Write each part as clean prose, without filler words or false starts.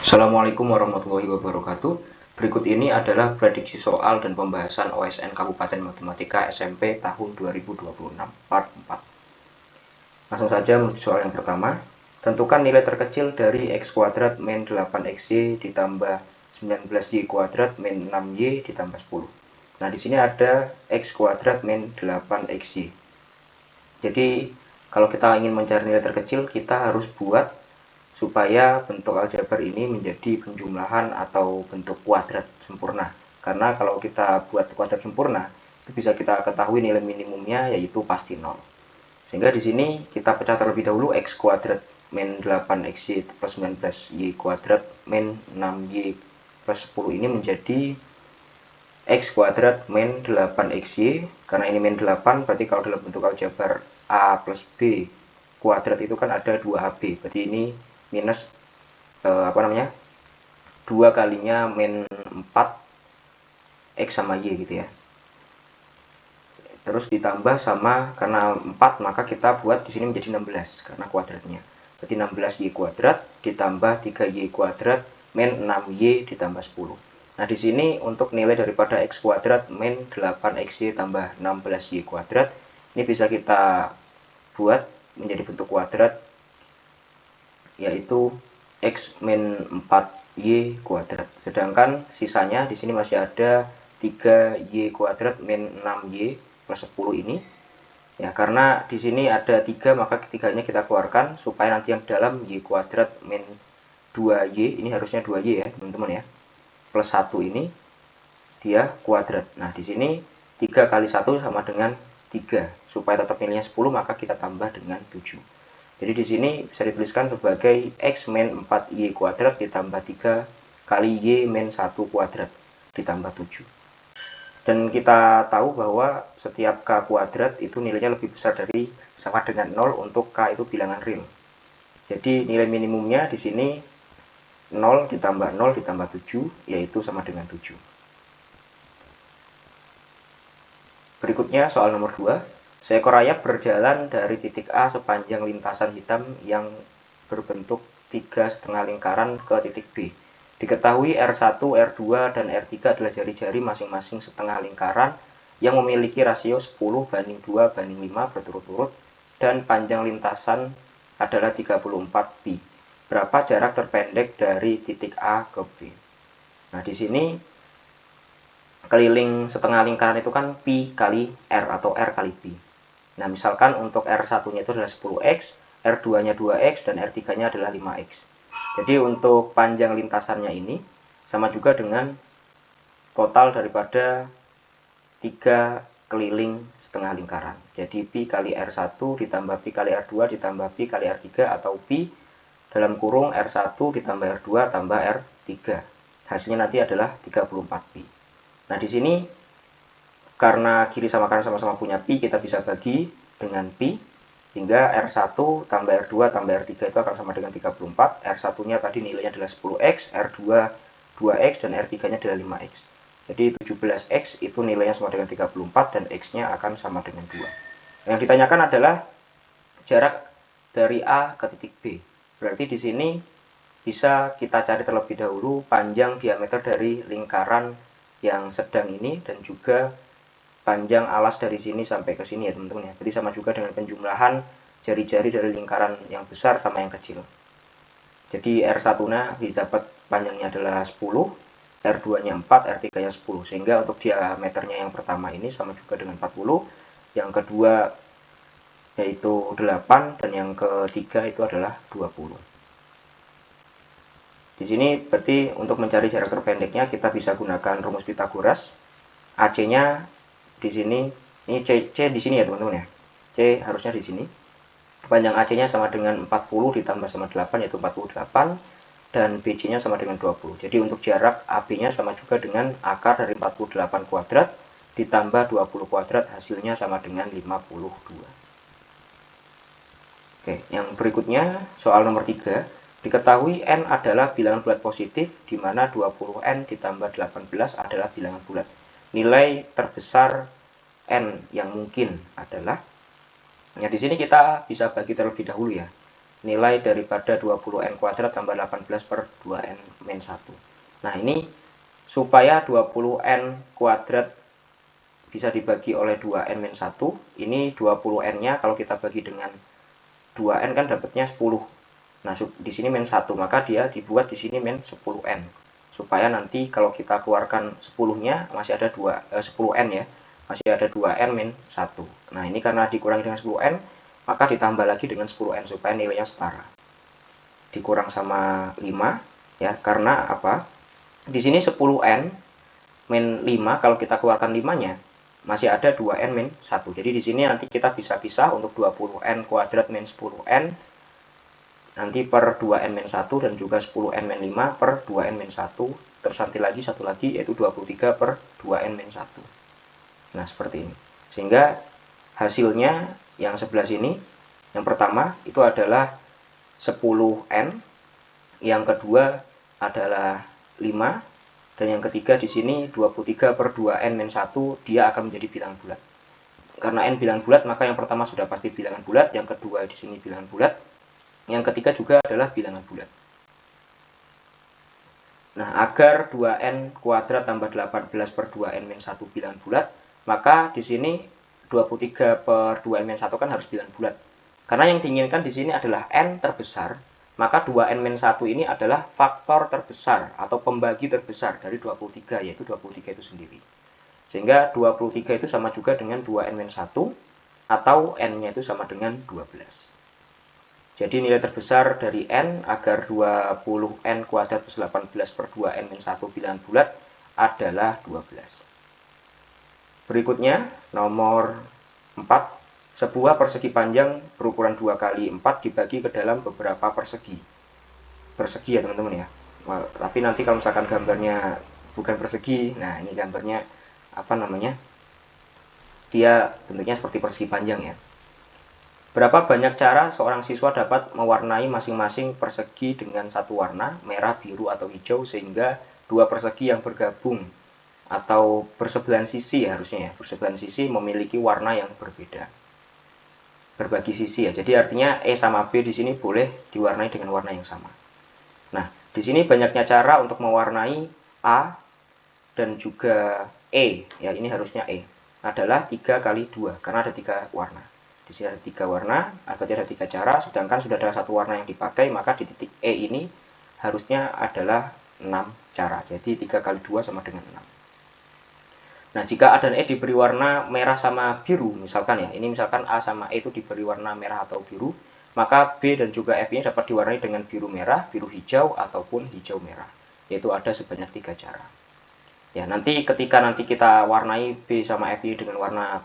Assalamualaikum warahmatullahi wabarakatuh. Berikut ini adalah prediksi soal dan pembahasan OSN Kabupaten Matematika SMP tahun 2026 part 4. Langsung saja menuju soal yang pertama. Tentukan nilai terkecil dari x kuadrat min 8xy ditambah 19y kuadrat min 6y ditambah 10. Nah, di sini ada x kuadrat min 8xy. Jadi, kalau kita ingin mencari nilai terkecil, kita harus buat supaya bentuk aljabar ini menjadi penjumlahan atau bentuk kuadrat sempurna. Karena kalau kita buat kuadrat sempurna, itu bisa kita ketahui nilai minimumnya yaitu pasti 0. Sehingga di sini kita pecah terlebih dahulu x kuadrat min 8xy plus 19y kuadrat min 6y plus 10 ini menjadi x kuadrat min 8xy. Karena ini min 8, berarti kalau dalam bentuk aljabar a plus b kuadrat itu kan ada 2ab. Berarti ini minus 2 kalinya min 4 x sama y gitu ya. Terus ditambah sama, karena 4 maka kita buat di sini menjadi 16 karena kuadratnya. Berarti 16y kuadrat ditambah 3y kuadrat min 6y ditambah 10. Nah, di sini untuk nilai daripada x kuadrat min 8xy tambah 16y kuadrat ini bisa kita buat menjadi bentuk kuadrat yaitu x min 4y kuadrat. Sedangkan sisanya di sini masih ada 3y kuadrat min 6y plus 10 ini. Ya, karena di sini ada 3 maka ketiganya kita keluarkan supaya nanti yang dalam y kuadrat min 2y, ini harusnya 2y ya, teman-teman ya. Plus 1 ini dia kuadrat. Nah, di sini 3 kali 1 sama dengan 3. Supaya tetap nilainya 10 maka kita tambah dengan 7. Jadi di sini bisa dituliskan sebagai x min 4y kuadrat ditambah 3 kali y min 1 kuadrat ditambah 7. Dan kita tahu bahwa setiap k kuadrat itu nilainya lebih besar dari sama dengan 0 untuk k itu bilangan real. Jadi nilai minimumnya di sini 0 ditambah 0 ditambah 7 yaitu sama dengan 7. Berikutnya soal nomor 2. Seekor ayam berjalan dari titik A sepanjang lintasan hitam yang berbentuk 3,5 lingkaran ke titik B. Diketahui R1, R2, dan R3 adalah jari-jari masing-masing setengah lingkaran yang memiliki rasio 10 banding 2 banding 5 berturut-turut dan panjang lintasan adalah 34 pi. Berapa jarak terpendek dari titik A ke B? Nah, di sini keliling setengah lingkaran itu kan pi kali R atau R kali pi. Nah, misalkan untuk R1-nya itu adalah 10x, R2-nya 2x, dan R3-nya adalah 5x. Jadi untuk panjang lintasannya ini sama juga dengan total daripada 3 keliling setengah lingkaran. Jadi pi kali R1 ditambah pi kali R2 ditambah pi kali R3 atau pi dalam kurung R1 ditambah R2 tambah R3. Hasilnya nanti adalah 34 pi. Nah, di sini karena kiri sama kanan sama-sama punya pi, kita bisa bagi dengan pi, hingga R1 tambah R2 tambah R3 itu akan sama dengan 34. R1-nya tadi nilainya adalah 10x, R2 2x, dan R3-nya adalah 5x. Jadi 17x itu nilainya sama dengan 34 dan x-nya akan sama dengan 2. Yang ditanyakan adalah jarak dari A ke titik B. Berarti di sini bisa kita cari terlebih dahulu panjang diameter dari lingkaran yang sedang ini dan juga panjang alas dari sini sampai ke sini ya teman-teman ya. Jadi sama juga dengan penjumlahan jari-jari dari lingkaran yang besar sama yang kecil. Jadi R1-nya didapat panjangnya adalah 10, R2-nya 4, R3-nya 10. Sehingga untuk diameternya yang pertama ini sama juga dengan 40, yang kedua yaitu 8, dan yang ketiga itu adalah 20. Di sini berarti untuk mencari jarak terpendeknya kita bisa gunakan rumus Pythagoras. AC-nya di sini, ini C di sini ya teman-teman ya. C harusnya di sini. Panjang AC-nya sama dengan 40 ditambah sama 8 yaitu 48 dan BC-nya sama dengan 20. Jadi untuk jarak AB-nya sama juga dengan akar dari 48 kuadrat ditambah 20 kuadrat hasilnya sama dengan 52. Oke, yang berikutnya soal nomor 3. Diketahui N adalah bilangan bulat positif di mana 20N ditambah 18 adalah bilangan bulat. Nilai terbesar N yang mungkin adalah, ya di sini kita bisa bagi terlebih dahulu ya. nilai daripada 20n kuadrat tambah 18 per 2n min 1. Nah, ini supaya 20n kuadrat bisa dibagi oleh 2n min 1, ini 20n-nya kalau kita bagi dengan 2n kan dapatnya 10. Nah, di sini min 1, maka dia dibuat di sini min 10n. Supaya nanti kalau kita keluarkan 10-nya masih ada 10n ya. Masih ada 2n min 1. Nah, ini karena dikurangi dengan 10n, maka ditambah lagi dengan 10n supaya nilainya setara. Dikurang sama 5 ya, karena apa? Di sini 10n min 5 kalau kita keluarkan 5-nya masih ada 2n min 1. Jadi di sini nanti kita bisa pisah untuk 20n kuadrat min 10n nanti per 2n min 1 dan juga 10n min 5 per 2n min 1. Terus nanti lagi satu lagi yaitu 23 per 2n min 1. Nah, seperti ini. Sehingga hasilnya yang sebelah sini, yang pertama itu adalah 10n, yang kedua adalah 5, dan yang ketiga di sini 23 per 2n min 1 dia akan menjadi bilangan bulat. Karena n bilangan bulat, maka yang pertama sudah pasti bilangan bulat, yang kedua di sini bilangan bulat, yang ketiga juga adalah bilangan bulat. Nah, agar 2n kuadrat tambah 18 per 2n min 1 bilangan bulat, maka di sini 23 per 2n min 1 kan harus bilangan bulat. Karena yang diinginkan di sini adalah n terbesar, maka 2n min 1 ini adalah faktor terbesar atau pembagi terbesar dari 23, yaitu 23 itu sendiri. Sehingga 23 itu sama juga dengan 2n min 1, atau n-nya itu sama dengan 12. Jadi nilai terbesar dari n agar 20n kuadrat plus 18 per 2n min 1 bilangan bulat adalah 12. Berikutnya, nomor 4. Sebuah persegi panjang berukuran 2 kali 4 dibagi ke dalam beberapa persegi. Persegi ya teman-teman ya. Tapi nanti kalau misalkan gambarnya bukan persegi, nah ini gambarnya apa namanya? Dia bentuknya seperti persegi panjang ya. Berapa banyak cara seorang siswa dapat mewarnai masing-masing persegi dengan satu warna, merah, biru, atau hijau, sehingga dua persegi yang bergabung atau bersebelahan sisi ya harusnya ya, bersebelahan sisi memiliki warna yang berbeda. Berbagi sisi ya. Jadi artinya E sama B di sini boleh diwarnai dengan warna yang sama. Nah, di sini banyaknya cara untuk mewarnai A dan juga E. Ya, ini harusnya E. Adalah 3 kali 2 karena ada 3 warna. Di sini ada 3 warna, berarti ada 3 cara, sedangkan sudah ada satu warna yang dipakai, maka di titik E ini harusnya adalah 6 cara. Jadi 3 kali 2 sama dengan 6. Nah, jika A dan E diberi warna merah sama biru, misalkan ya, ini misalkan A sama E itu diberi warna merah atau biru, maka B dan juga F ini dapat diwarnai dengan biru merah, biru hijau, ataupun hijau merah. Yaitu ada sebanyak 3 cara. Ya, nanti ketika kita warnai B sama F ini dengan warna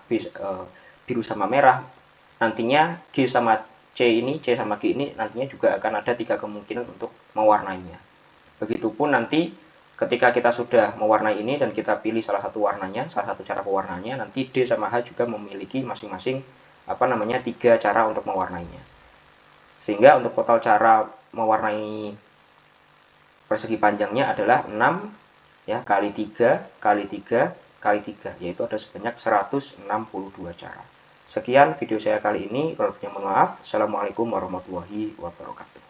biru sama merah, nantinya G sama C ini, C sama G ini nantinya juga akan ada 3 kemungkinan untuk mewarnainya. Begitupun nanti ketika kita sudah mewarnai ini dan kita pilih salah satu warnanya, salah satu cara pewarnanya, nanti D sama H juga memiliki masing-masing 3 cara untuk mewarnainya. Sehingga untuk total cara mewarnai persegi panjangnya adalah 6 ya kali 3 kali 3 kali 3, yaitu ada sebanyak 162 cara. Sekian video saya kali ini, kalau punya mohon maaf. Assalamualaikum warahmatullahi wabarakatuh.